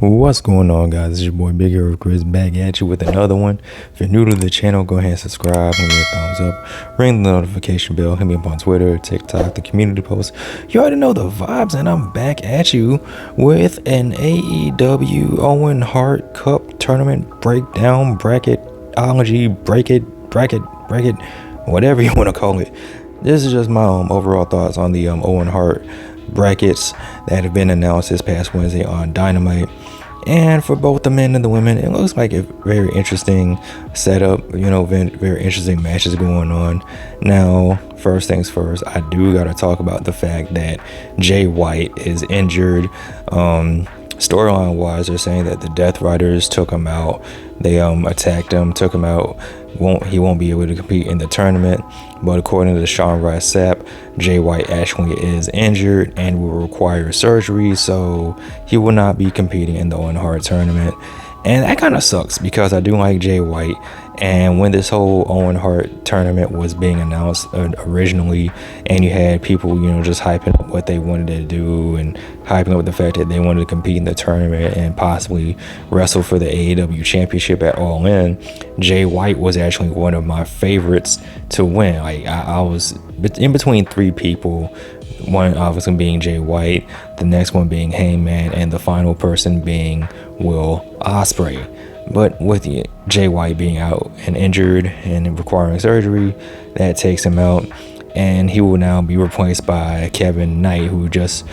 What's going on, guys? It's your boy Big Hero Chris back at you with another one. If you're new to the channel, go ahead and subscribe, give me a thumbs up, ring the notification bell, hit me up on Twitter, TikTok, the community post. You already know the vibes, and I'm back at you with an AEW Owen Hart Cup tournament breakdown, bracketology, bracket, whatever you want to call it. This is just my overall thoughts on the Owen Hart brackets that have been announced this past Wednesday on Dynamite. And for both the men and the women, it looks like a very interesting setup, very interesting matches going on. Now, first things first, I do got to talk about the fact that Jay White is injured. Storyline wise, they're saying that the Death Riders took him out. They attacked him, took him out. He won't be able to compete in the tournament. But according to Sean Rice Sapp, Jay White actually is injured and will require surgery, so he will not be competing in the Owen Hart tournament. And that kind of sucks because I do like Jay White. And when this whole Owen Hart tournament was being announced originally, and you had people, just hyping up what they wanted to do and hyping up the fact that they wanted to compete in the tournament and possibly wrestle for the AEW championship at All In, Jay White was actually one of my favorites to win. Like I was in between three people. One obviously being Jay White, the next one being Hangman, and the final person being Will Ospreay. But with Jay White being out and injured and requiring surgery, that takes him out, and he will now be replaced by Kevin Knight, who just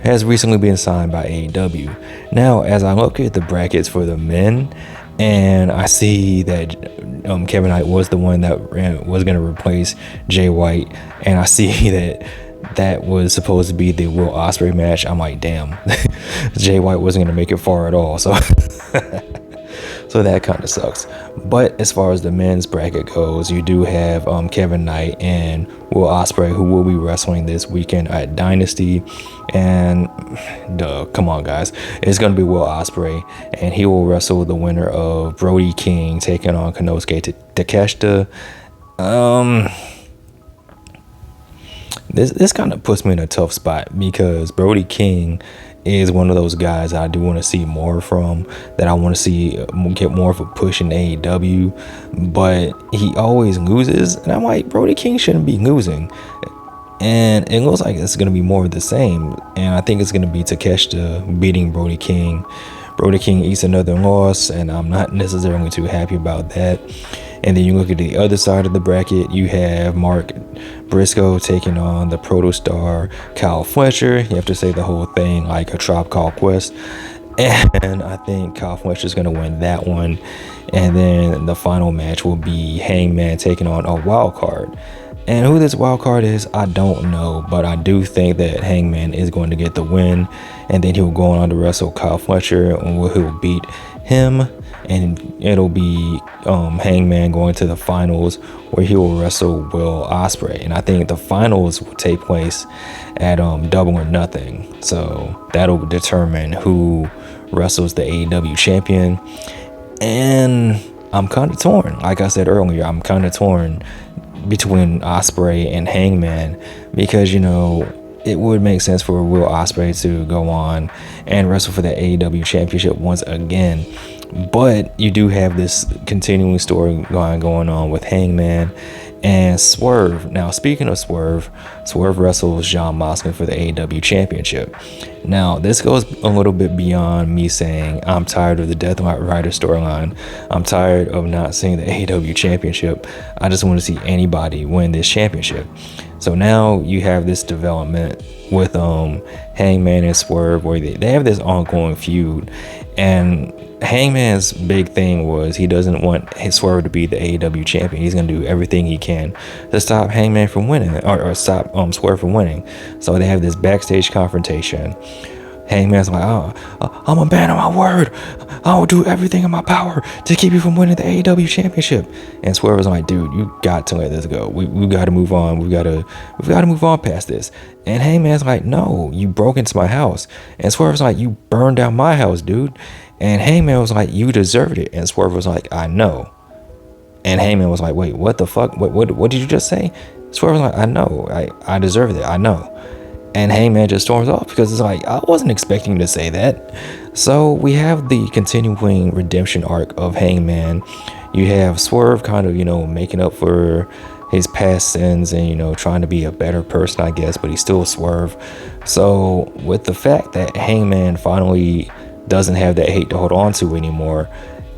has recently been signed by AEW. Now, as I look at the brackets for the men, and I see that Kevin Knight was the one that was going to replace Jay White, and I see that was supposed to be the Will Ospreay match, I'm like, damn, Jay White wasn't going to make it far at all, so so that kind of sucks. But as far as the men's bracket goes, you do have Kevin Knight and Will Ospreay, who will be wrestling this weekend at Dynasty. And come on, guys, it's going to be Will Ospreay, and he will wrestle the winner of Brody King taking on Konosuke Takeshita. This kind of puts me in a tough spot because Brody King is one of those guys I do want to see more from, that I want to see get more of a push in AEW, but he always loses, and I'm like, Brody King shouldn't be losing. And it looks like it's going to be more of the same, and I think it's going to be Takeshita beating Brody King. Brody King eats another loss, and I'm not necessarily too happy about that. And then you look at the other side of the bracket, you have Mark Briscoe taking on the protostar Kyle Fletcher. You have to say the whole thing like a Tribe Called Quest. And I think Kyle Fletcher is going to win that one. And then the final match will be Hangman taking on a wild card. And who this wild card is, I don't know. But I do think that Hangman is going to get the win. And then he'll go on to wrestle Kyle Fletcher, and he'll beat him. And it'll be Hangman going to the finals, where he will wrestle Will Ospreay. And I think the finals will take place at Double or Nothing. So that'll determine who wrestles the AEW champion. And I'm kind of torn. Like I said earlier, I'm kind of torn between Ospreay and Hangman, because it would make sense for Will Ospreay to go on and wrestle for the AEW championship once again. But you do have this continuing storyline going on with Hangman and Swerve. Now, speaking of Swerve wrestles Jon Moxley for the AEW championship. Now, this goes a little bit beyond me saying I'm tired of the Death Rider storyline. I'm tired of not seeing the AEW championship. I just want to see anybody win this championship. So now you have this development with Hangman and Swerve, where they have this ongoing feud. And Hangman's big thing was he doesn't want his Swerve to be the AEW champion. He's going to do everything he can to stop Hangman from winning, or stop Swerve from winning. So they have this backstage confrontation. Hangman's like, I'm a man of my word. I will do everything in my power to keep you from winning the AEW championship. And Swerve was like, dude, you got to let this go. We got to move on. We've got to move on past this. And Hangman's like, no, you broke into my house. And Swerve's like, you burned down my house, dude. And Hangman was like, you deserved it. And Swerve was like, I know. And Hangman was like, wait, what the fuck? What did you just say? Swerve was like, I know. I deserved it. I know. And Hangman just storms off, because it's like, I wasn't expecting to say that. So we have the continuing redemption arc of Hangman. You have Swerve kind of, making up for his past sins and, trying to be a better person, I guess, but he's still Swerve. So with the fact that Hangman finally doesn't have that hate to hold on to anymore,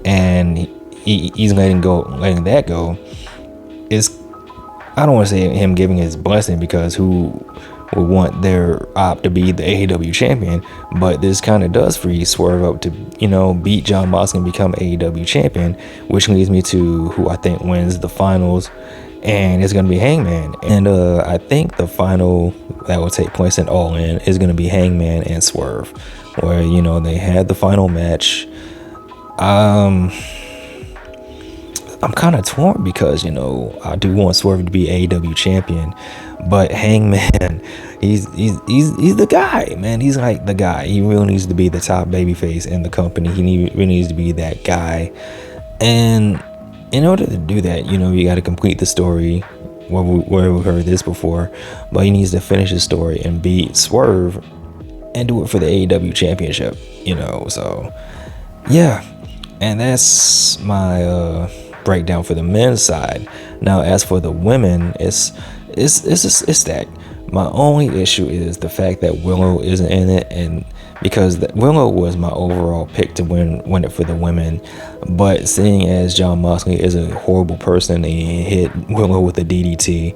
and he's letting that go, is, I don't want to say him giving his blessing, because who would want their op to be the AEW champion, but this kind of does free Swerve up to, beat Jon Moxley and become AEW champion, which leads me to who I think wins the finals, and it's going to be Hangman. And I think the final that will take place in All In is going to be Hangman and Swerve, where, they had the final match. I'm kind of torn because, I do want Swerve to be AEW champion, but Hangman, he's the guy, man. He's like the guy. He really needs to be the top babyface in the company. He really needs to be that guy. And in order to do that, you got to complete the story where we've heard this before, but he needs to finish his story and beat Swerve and do it for the AEW championship, so yeah. And that's my breakdown for the men's side. Now, as for the women, it's that my only issue is the fact that Willow isn't in it, and because Willow was my overall pick to win it for the women, but seeing as Jon Moxley is a horrible person and he hit Willow with a DDT,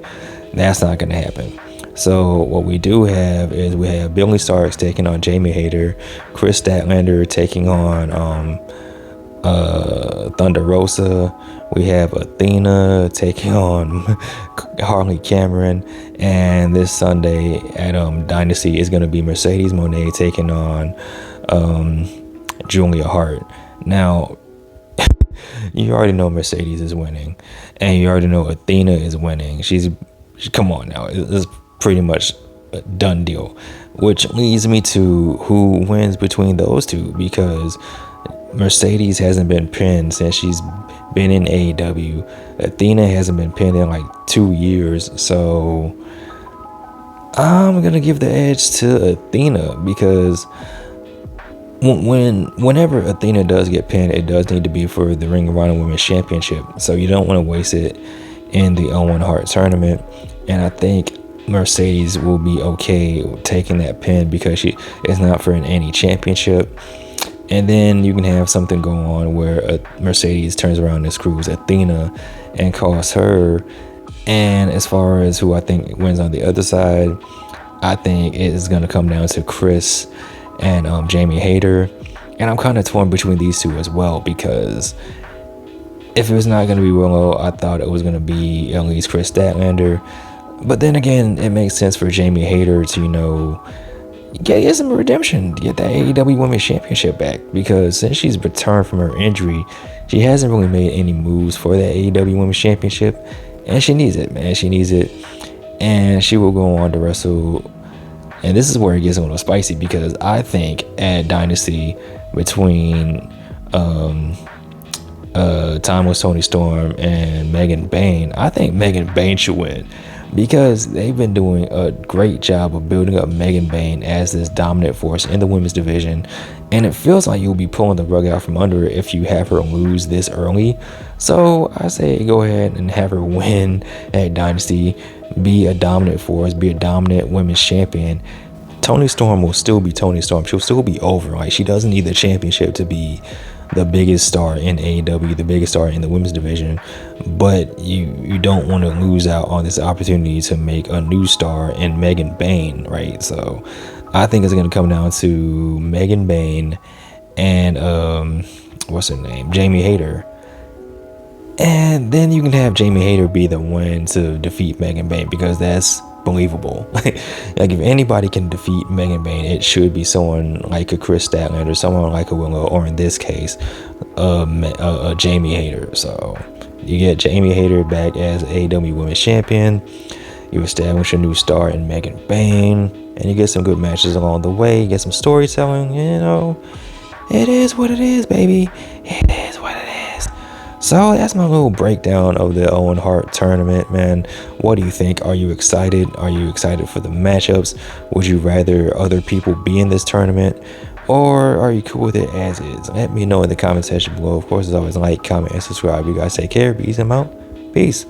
that's not gonna happen. So what we do have is we have Billy Starks taking on Jamie Hayter, Chris Statlander taking on Thunder Rosa. We have Athena taking on Harley Cameron, and this Sunday at Dynasty is going to be Mercedes Moné taking on Julia Hart. Now, you already know Mercedes is winning, and you already know Athena is winning. Come on now, it's pretty much a done deal, which leads me to who wins between those two, because Mercedes hasn't been pinned since she's been in AEW. Athena hasn't been pinned in like 2 years, so I'm gonna give the edge to Athena, because whenever Athena does get pinned, it does need to be for the Ring of Honor Women's Championship, so you don't want to waste it in the Owen Hart tournament. And I think Mercedes will be okay taking that pin because it's not for any championship. And then you can have something go on where Mercedes turns around and screws Athena and costs her. And as far as who I think wins on the other side, I think it is going to come down to Chris and Jamie Hayter. And I'm kind of torn between these two as well, because if it was not going to be Willow, I thought it was going to be at least Chris Statlander. But then again, it makes sense for Jamie Hayter to, get some redemption, get that AEW Women's Championship back, because since she's returned from her injury, she hasn't really made any moves for that AEW Women's Championship, and she needs it, man. She needs it, and she will go on to wrestle. And this is where it gets a little spicy, because I think at Dynasty between Timeless Toni Storm and Megan Bayne, I think Megan Bayne should win, because they've been doing a great job of building up Megan Bayne as this dominant force in the women's division, and it feels like you'll be pulling the rug out from under her if you have her lose this early. So I say go ahead and have her win at Dynasty, be a dominant force, be a dominant women's champion. Toni Storm will still be Toni Storm. She'll still be over. Like, she doesn't need the championship to be the biggest star in AEW, the biggest star in the women's division, but you don't want to lose out on this opportunity to make a new star in Megan Bayne, right? So I think it's going to come down to Megan Bayne and what's her name, Jamie Hayter, and then you can have Jamie Hayter be the one to defeat Megan Bayne, because that's believable. Like, if anybody can defeat Megan Bayne, it should be someone like a Chris Statlander, someone like a Willow, or in this case, Jamie Hayter. So you get Jamie Hayter back as AEW Women's Champion. You establish a new star in Megan Bayne, and you get some good matches along the way. You get some storytelling. It is what it is, baby. It is what it is. So that's my little breakdown of the Owen Hart tournament, man. What do you think? Are you excited? Are you excited for the matchups? Would you rather other people be in this tournament? Or are you cool with it as is? Let me know in the comment section below. Of course, as always, like, comment, and subscribe. You guys take care. Peace. I'm out. Peace.